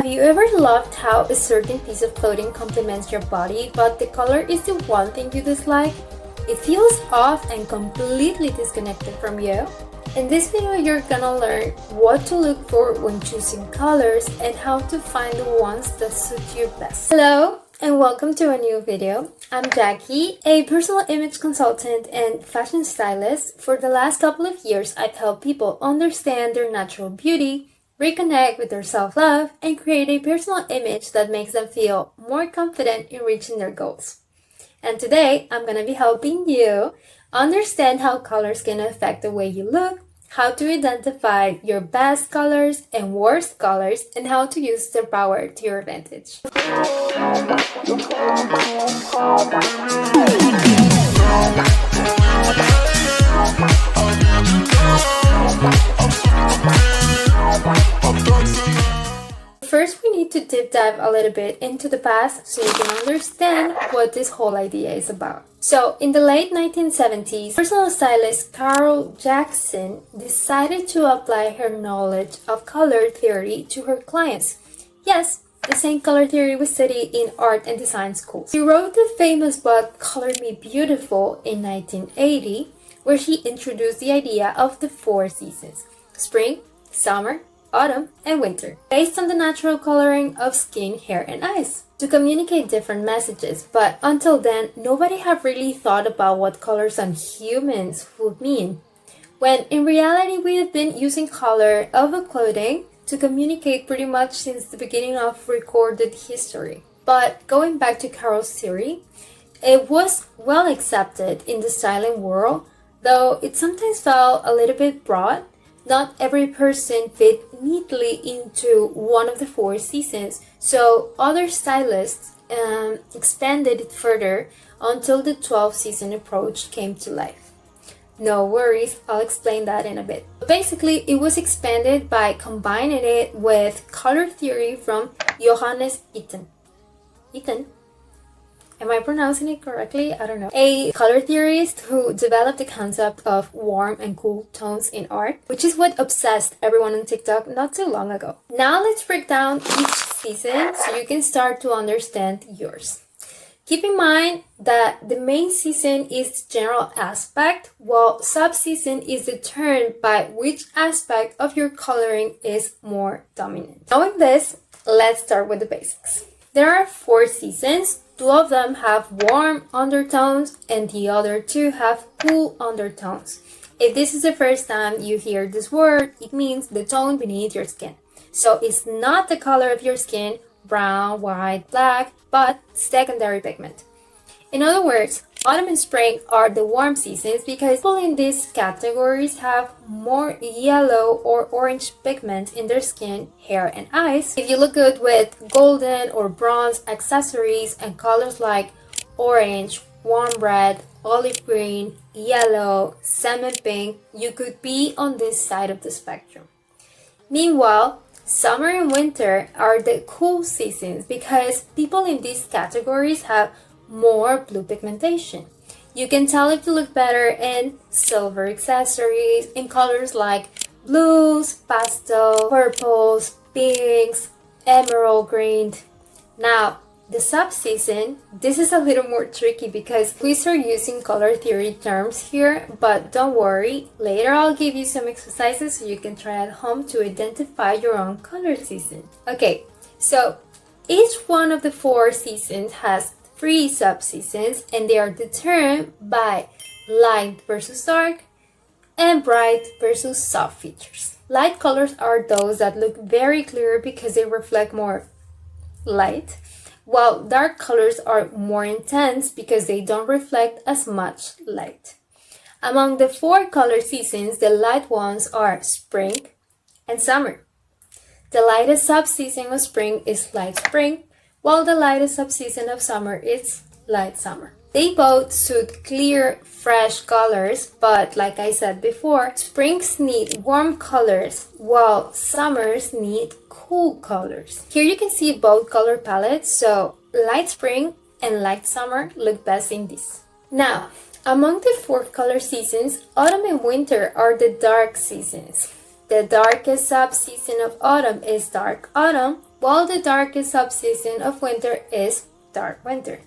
Have you ever loved how a certain piece of clothing complements your body, but the color is the one thing you dislike? It feels off and completely disconnected from you? In this video, you're gonna learn what to look for when choosing colors and how to find the ones that suit you best. Hello and welcome to a new video. I'm Jackie, a personal image consultant and fashion stylist. For the last couple of years, I've helped people understand their natural beauty, reconnect with their self-love, and create a personal image that makes them feel more confident in reaching their goals. And today, I'm going to be helping you understand how colors can affect the way you look, how to identify your best colors and worst colors, and how to use their power to your advantage. First, we need to deep dive a little bit into the past so you can understand what this whole idea is about. So, in the late 1970s, personal stylist Carol Jackson decided to apply her knowledge of color theory to her clients. Yes, the same color theory we study in art and design schools. She wrote the famous book Color Me Beautiful in 1980, where she introduced the idea of the 4 seasons: spring, summer, autumn, and winter, based on the natural coloring of skin, hair, and eyes, to communicate different messages. But until then, nobody had really thought about what colors on humans would mean, when in reality we have been using color of a clothing to communicate pretty much since the beginning of recorded history. But going back to Carol's theory, it was well accepted in the styling world, though it sometimes felt a little bit broad. Not every person fit neatly into one of the 4 seasons, so other stylists expanded it further until the 12 season approach came to life. No worries, I'll explain that in a bit. But basically, it was expanded by combining it with color theory from Johannes Itten. Am I pronouncing it correctly? I don't know. A color theorist who developed the concept of warm and cool tones in art, which is what obsessed everyone on TikTok not too long ago. Now let's break down each season so you can start to understand yours. Keep in mind that the main season is the general aspect, while sub-season is determined by which aspect of your coloring is more dominant. Knowing this, let's start with the basics. There are 4 seasons. 2 of them have warm undertones and the other 2 have cool undertones. If this is the first time you hear this word, it means the tone beneath your skin. So it's not the color of your skin, brown, white, black, but secondary pigment. In other words, autumn and spring are the warm seasons because people in these categories have more yellow or orange pigment in their skin, hair, and eyes. If you look good with golden or bronze accessories and colors like orange, warm red, olive green, yellow, salmon pink, you could be on this side of the spectrum. Meanwhile, summer and winter are the cool seasons because people in these categories have more blue pigmentation. You can tell if you look better in silver accessories, in colors like blues, pastel, purples, pinks, emerald green. Now, the sub-season, this is a little more tricky because we start using color theory terms here, but don't worry, later I'll give you some exercises so you can try at home to identify your own color season. Okay, so each one of the 4 seasons has 3 sub-seasons, and they are determined by light versus dark and bright versus soft features. Light colors are those that look very clear because they reflect more light, while dark colors are more intense because they don't reflect as much light. Among the 4 color seasons, the light ones are spring and summer. The lightest sub-season of spring is light spring, while the lightest sub-season of summer is light summer. They both suit clear, fresh colors, but like I said before, springs need warm colors, while summers need cool colors. Here you can see both color palettes, so light spring and light summer look best in this. Now, among the 4 color seasons, autumn and winter are the dark seasons. The darkest sub-season of autumn is dark autumn, while the darkest sub-season of winter is dark winter.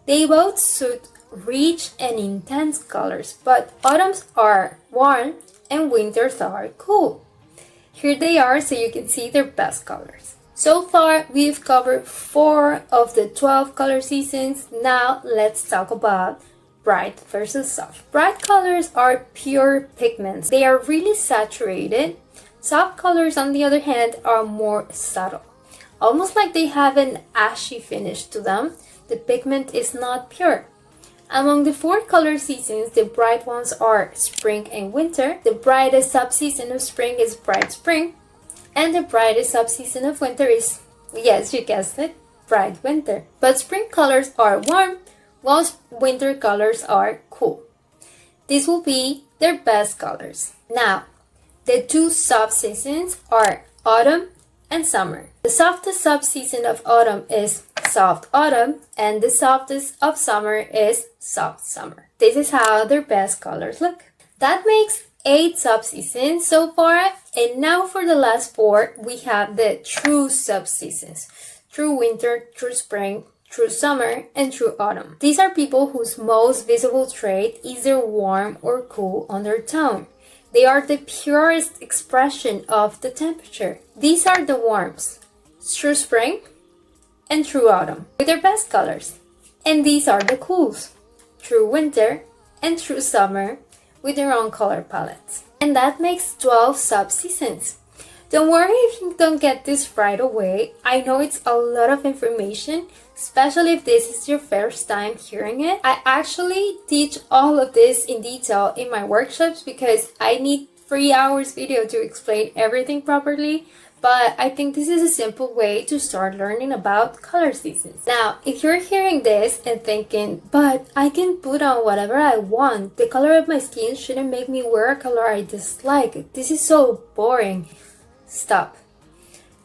They both suit rich and intense colors, but autumns are warm and winters are cool. Here they are so you can see their best colors. So far, we've covered 4 of the 12 color seasons. Now let's talk about bright versus soft. Bright colors are pure pigments. They are really saturated. Soft colors, on the other hand, are more subtle. Almost like they have an ashy finish to them. The pigment is not pure. Among the 4 color seasons, the bright ones are spring and winter. The brightest sub-season of spring is bright spring. And the brightest sub-season of winter is, yes, you guessed it, bright winter. But spring colors are warm, while winter colors are cool. These will be their best colors. Now, the 2 sub-seasons are autumn and summer. The softest sub-season of autumn is soft autumn, and the softest of summer is soft summer. This is how their best colors look. That makes 8 sub-seasons so far, and now for the last 4, we have the true sub-seasons. True winter, true spring, true summer, and true autumn. These are people whose most visible trait is their warm or cool undertone. They are the purest expression of the temperature. These are the warms, true spring and true autumn, with their best colors. And these are the cools, true winter and true summer, with their own color palettes. And that makes 12 sub-seasons. Don't worry if you don't get this right away. I know it's a lot of information, especially if this is your first time hearing it. I actually teach all of this in detail in my workshops because I need 3 hours video to explain everything properly. But I think this is a simple way to start learning about color seasons. Now, if you're hearing this and thinking, but I can put on whatever I want, the color of my skin shouldn't make me wear a color I dislike. This is so boring. Stop.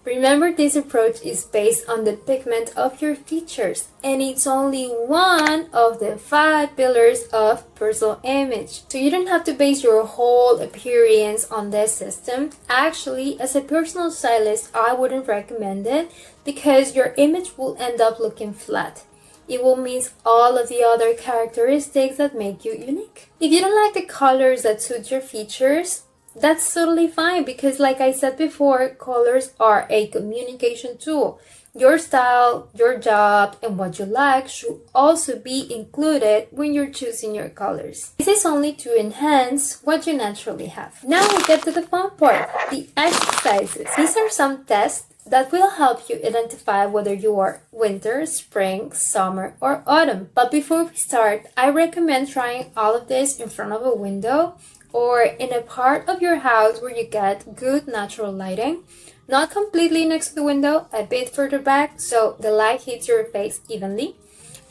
Remember, this approach is based on the pigment of your features, and it's only one of the 5 pillars of personal image. So you don't have to base your whole appearance on this system. Actually, as a personal stylist, I wouldn't recommend it because your image will end up looking flat. It will miss all of the other characteristics that make you unique. If you don't like the colors that suit your features, that's totally fine because, like I said before, colors are a communication tool. Your style, your job, and what you like should also be included when you're choosing your colors. This is only to enhance what you naturally have. Now we get to the fun part, the exercises. These are some tests that will help you identify whether you are winter, spring, summer, or autumn. But before we start, I recommend trying all of this in front of a window or in a part of your house where you get good natural lighting. Not completely next to the window, a bit further back so the light hits your face evenly.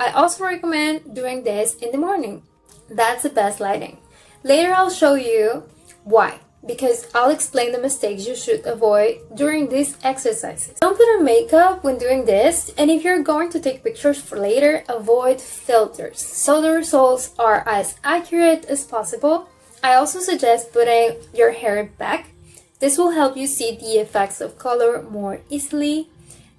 I also recommend doing this in the morning. That's the best lighting. Later I'll show you why, because I'll explain the mistakes you should avoid during these exercises. Don't put on makeup when doing this, and if you're going to take pictures for later, avoid filters so the results are as accurate as possible. I also suggest putting your hair back. This will help you see the effects of color more easily.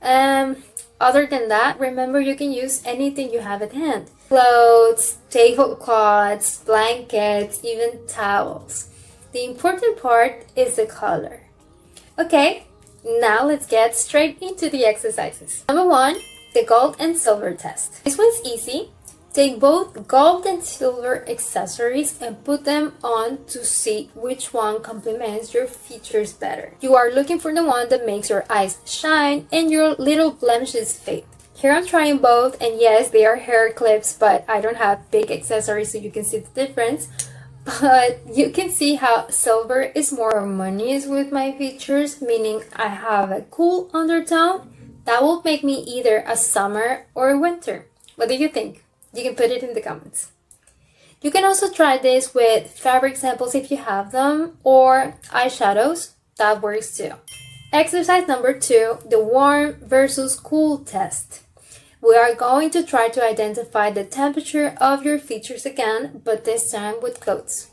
Other than that, remember you can use anything you have at hand. Clothes, tablecloths, blankets, even towels. The important part is the color. Okay, now let's get straight into the exercises. Number 1, the gold and silver test. This one's easy. Take both gold and silver accessories and put them on to see which one complements your features better. You are looking for the one that makes your eyes shine and your little blemishes fade. Here I'm trying both, and yes, they are hair clips, but I don't have big accessories so you can see the difference. But you can see how silver is more harmonious with my features, meaning I have a cool undertone. That will make me either a summer or a winter. What do you think? You can put it in the comments. You can also try this with fabric samples if you have them, or eyeshadows. That works too. Exercise number 2, the warm versus cool test. We are going to try to identify the temperature of your features again, but this time with clothes.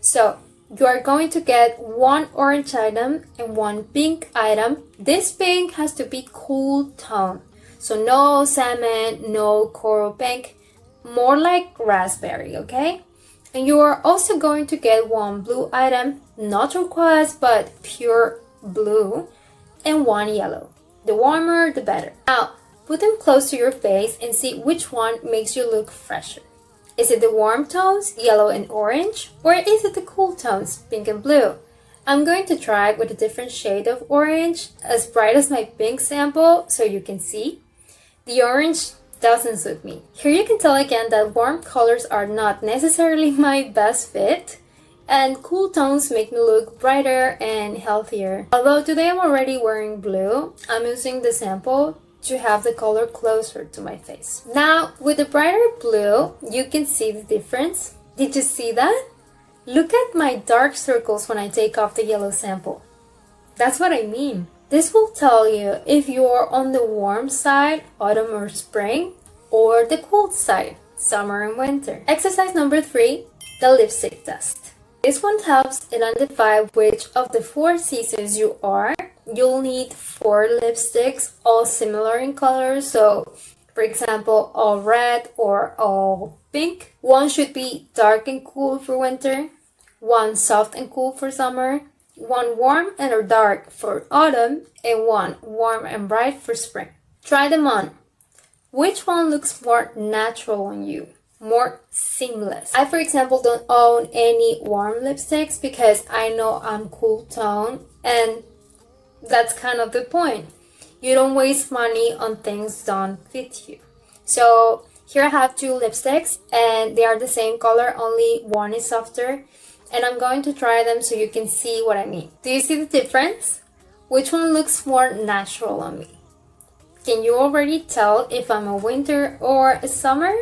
So, you are going to get one orange item and one pink item. This pink has to be cool tone. So no salmon, no coral pink, more like raspberry, okay? And you are also going to get one blue item, not turquoise, but pure blue, and one yellow. The warmer, the better. Now, put them close to your face and see which one makes you look fresher. Is it the warm tones, yellow and orange, or is it the cool tones, pink and blue? I'm going to try with a different shade of orange, as bright as my pink sample, so you can see. The orange doesn't suit me. Here you can tell again that warm colors are not necessarily my best fit, and cool tones make me look brighter and healthier. Although today I'm already wearing blue, I'm using the sample to have the color closer to my face. Now, with the brighter blue, you can see the difference. Did you see that? Look at my dark circles when I take off the yellow sample. That's what I mean. This will tell you if you're on the warm side, autumn or spring, or the cold side, summer and winter. Exercise number 3, the lipstick test. This one helps identify which of the 4 seasons you are. You'll need 4 lipsticks, all similar in color. So, for example, all red or all pink. One should be dark and cool for winter, one soft and cool for summer, one warm and or dark for autumn, and one warm and bright for spring. Try them on. Which one looks more natural on you? More seamless? I, for example, don't own any warm lipsticks because I know I'm cool tone, and that's kind of the point. You don't waste money on things that don't fit you. So here I have 2 lipsticks and they are the same color, only one is softer. And I'm going to try them so you can see what I mean. Do you see the difference? Which one looks more natural on me? Can you already tell if I'm a winter or a summer?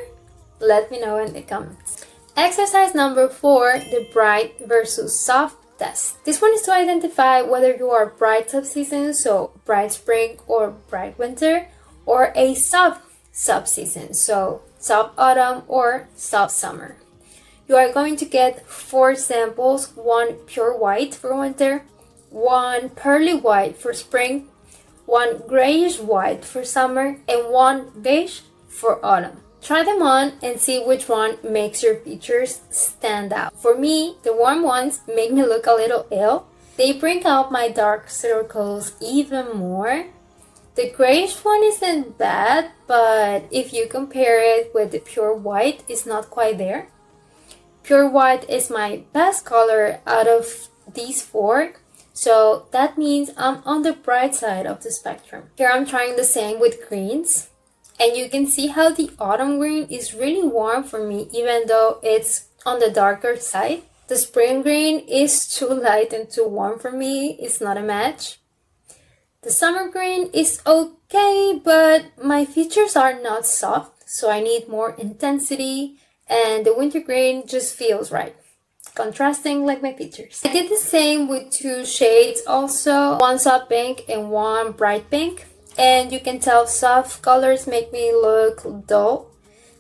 Let me know in the comments. Exercise number 4, the bright versus soft test. This one is to identify whether you are bright subseason, so bright spring or bright winter, or a soft subseason, so soft autumn or soft summer. You are going to get 4 samples, one pure white for winter, one pearly white for spring, one grayish white for summer, and one beige for autumn. Try them on and see which one makes your features stand out. For me, the warm ones make me look a little ill. They bring out my dark circles even more. The grayish one isn't bad, but if you compare it with the pure white, it's not quite there. Pure white is my best color out of these 4, so that means I'm on the bright side of the spectrum. Here I'm trying the same with greens, and you can see how the autumn green is really warm for me even though it's on the darker side. The spring green is too light and too warm for me, it's not a match. The summer green is okay, but my features are not soft, so I need more intensity. And the winter green just feels right, contrasting like my features. I did the same with 2 shades also, one soft pink and one bright pink. And you can tell soft colors make me look dull.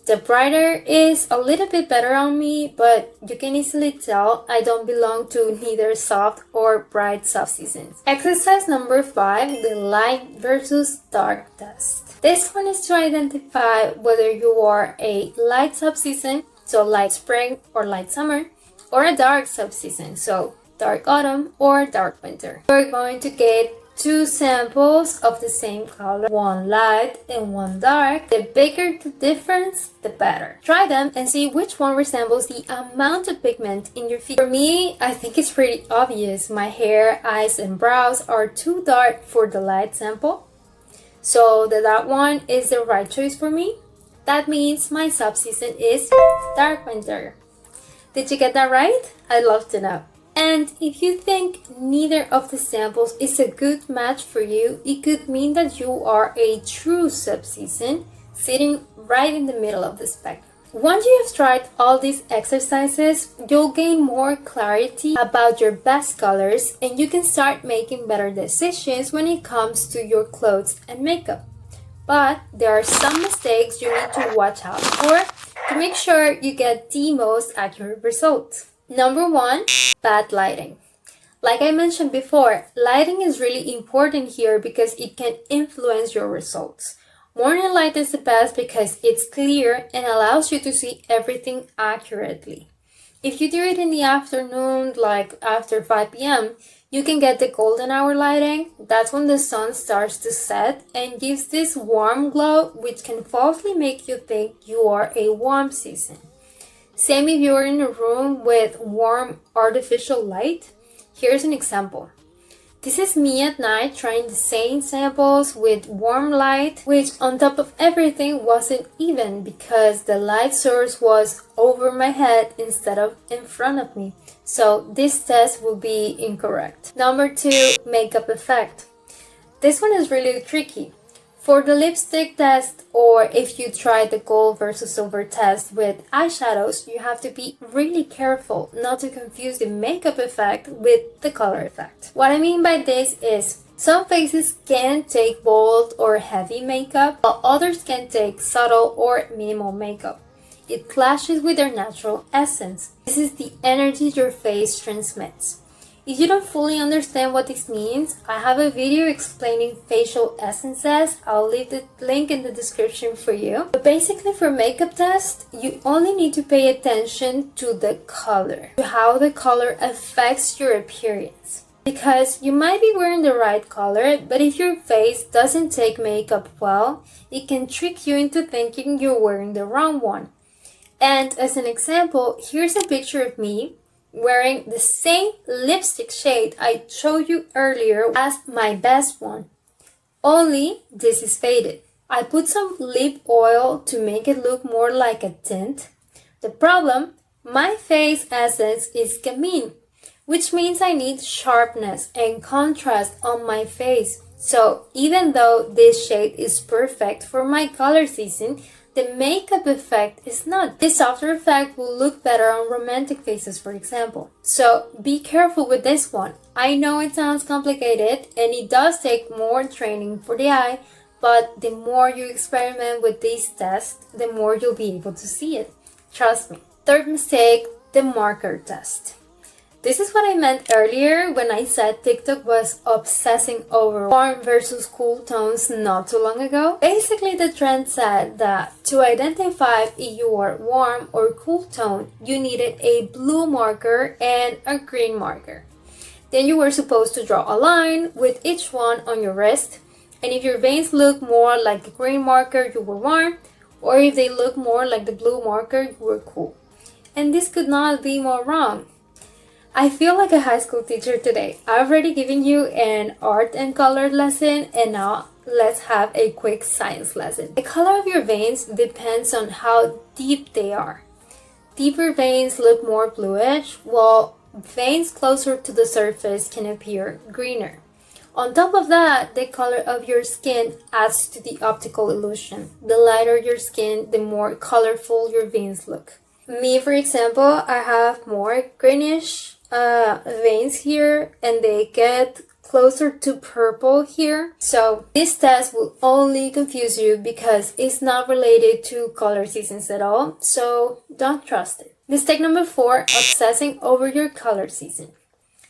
The brighter is a little bit better on me, but you can easily tell I don't belong to neither soft or bright soft seasons. Exercise number 5, the light versus dark test. This one is to identify whether you are a light subseason, so light spring or light summer, or a dark subseason, so dark autumn or dark winter. We're going to get 2 samples of the same color, one light and one dark. The bigger the difference, the better. Try them and see which one resembles the amount of pigment in your feet. For me, I think it's pretty obvious. My hair, eyes, and brows are too dark for the light sample. So the dark one is the right choice for me. That means my subseason is dark winter. Did you get that right? I'd love to know. And if you think neither of the samples is a good match for you, it could mean that you are a true subseason, sitting right in the middle of the spectrum. Once you have tried all these exercises, you'll gain more clarity about your best colors and you can start making better decisions when it comes to your clothes and makeup. But there are some mistakes you need to watch out for to make sure you get the most accurate result. Number 1, bad lighting. Like I mentioned before, lighting is really important here because it can influence your results. Morning light is the best because it's clear and allows you to see everything accurately. If you do it in the afternoon, like after 5 p.m., you can get the golden hour lighting. That's when the sun starts to set and gives this warm glow, which can falsely make you think you are a warm season. Same if you're in a room with warm artificial light. Here's an example. This is me at night trying the same samples with warm light, which on top of everything wasn't even because the light source was over my head instead of in front of me. So this test will be incorrect. Number 2, makeup effect. This one is really tricky. For the lipstick test, or if you try the gold versus silver test with eyeshadows, you have to be really careful not to confuse the makeup effect with the color effect. What I mean by this is some faces can take bold or heavy makeup, while others can take subtle or minimal makeup. It clashes with their natural essence. This is the energy your face transmits. If you don't fully understand what this means, I have a video explaining facial essences. I'll leave the link in the description for you. But basically for makeup test, you only need to pay attention to the color, to how the color affects your appearance. Because you might be wearing the right color, but if your face doesn't take makeup well, it can trick you into thinking you're wearing the wrong one. And as an example, here's a picture of me wearing the same lipstick shade I showed you earlier as my best one. Only this is faded. I put some lip oil to make it look more like a tint. The problem, my face essence is camille, which means I need sharpness and contrast on my face. So even though this shade is perfect for my color season, the makeup effect is not. This softer effect will look better on romantic faces, for example. So be careful with this one. I know it sounds complicated and it does take more training for the eye, but the more you experiment with these tests, the more you'll be able to see it. Trust me. Third mistake, the marker test. This is what I meant earlier when I said TikTok was obsessing over warm versus cool tones not too long ago. Basically, the trend said that to identify if you are warm or cool tone, you needed a blue marker and a green marker. Then you were supposed to draw a line with each one on your wrist, and if your veins look more like the green marker, you were warm, or if they look more like the blue marker, you were cool. And this could not be more wrong. I feel like a high school teacher today. I've already given you an art and color lesson, and now let's have a quick science lesson. The color of your veins depends on how deep they are. Deeper veins look more bluish, while veins closer to the surface can appear greener. On top of that, the color of your skin adds to the optical illusion. The lighter your skin, the more colorful your veins look. Me, for example, I have more greenish veins here, and they get closer to purple here. So this test will only confuse you because it's not related to color seasons at all, so don't trust it. Mistake number 4, obsessing over your color season.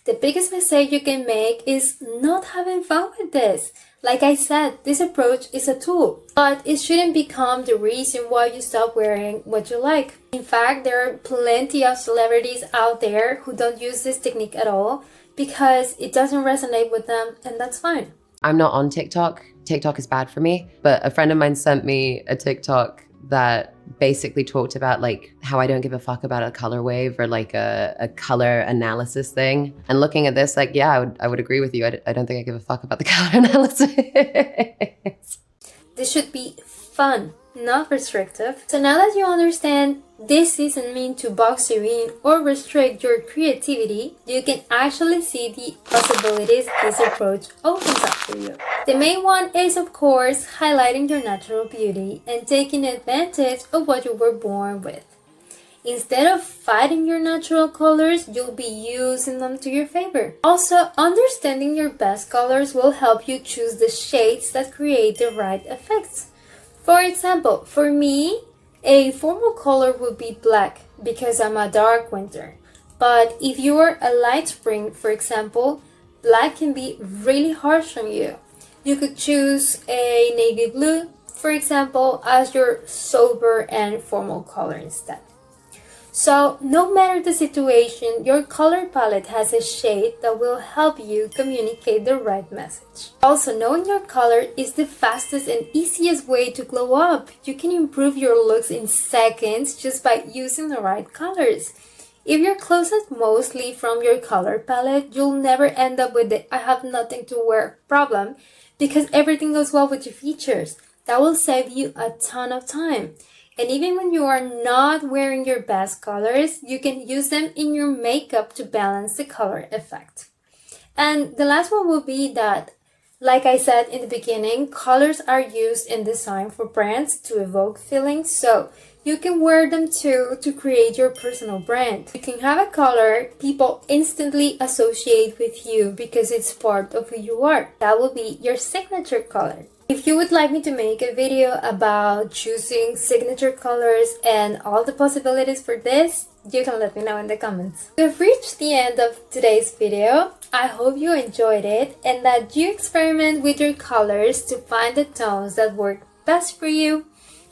The biggest mistake you can make is not having fun with this. Like I said, this approach is a tool, but it shouldn't become the reason why you stop wearing what you like. In fact, there are plenty of celebrities out there who don't use this technique at all because it doesn't resonate with them, and that's fine. I'm not on TikTok. TikTok is bad for me, but a friend of mine sent me a TikTok that basically talked about like how I don't give a fuck about a color wave or like a color analysis thing. And looking at this, like, yeah, I would agree with you. I don't think I give a fuck about the color analysis. This should be fun, not restrictive. So now that you understand this isn't meant to box you in or restrict your creativity, you can actually see the possibilities this approach opens up for you. The main one is, of course, highlighting your natural beauty and taking advantage of what you were born with. Instead of fighting your natural colors, you'll be using them to your favor. Also, understanding your best colors will help you choose the shades that create the right effects. For example, for me, a formal color would be black because I'm a dark winter. But if you're a light spring, for example, black can be really harsh on you. You could choose a navy blue, for example, as your sober and formal color instead. So, no matter the situation, your color palette has a shade that will help you communicate the right message. Also, knowing your color is the fastest and easiest way to glow up. You can improve your looks in seconds just by using the right colors. If you're closet mostly from your color palette, you'll never end up with the I have nothing to wear problem because everything goes well with your features. That will save you a ton of time. And even when you are not wearing your best colors, you can use them in your makeup to balance the color effect. And the last one will be that, like I said in the beginning, colors are used in design for brands to evoke feelings. So you can wear them too to create your personal brand. You can have a color people instantly associate with you because it's part of who you are. That will be your signature color. If you would like me to make a video about choosing signature colors and all the possibilities for this, you can let me know in the comments. We've reached the end of today's video. I hope you enjoyed it and that you experiment with your colors to find the tones that work best for you.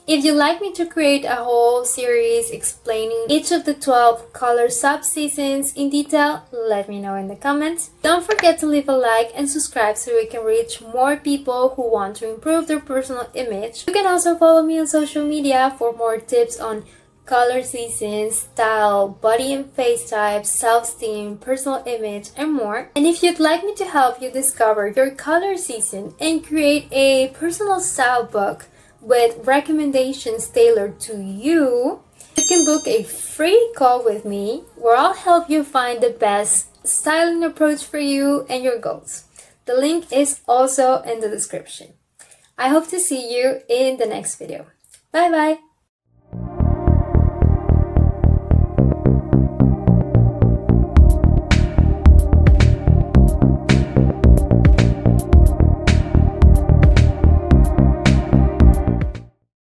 If you'd like me to create a whole series explaining each of the 12 color sub-seasons in detail, let me know in the comments. Don't forget to leave a like and subscribe so we can reach more people who want to improve their personal image. You can also follow me on social media for more tips on color seasons, style, body and face types, self-esteem, personal image, and more. And if you'd like me to help you discover your color season and create a personal style book with recommendations tailored to you, you can book a free call with me where I'll help you find the best styling approach for you and your goals. The link is also in the description. I hope to see you in the next video. Bye bye!